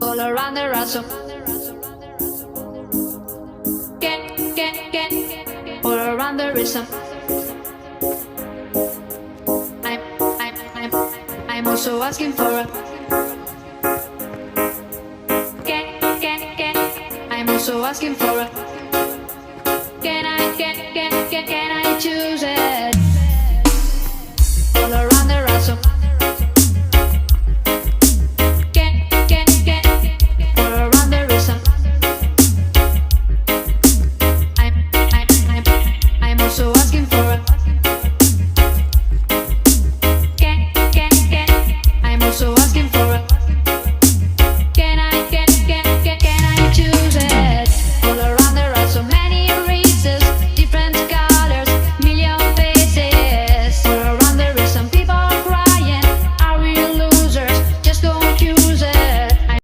all around the rosum. All around the rhythm. I'm also asking for a. I'm also asking for a. Can I choose it?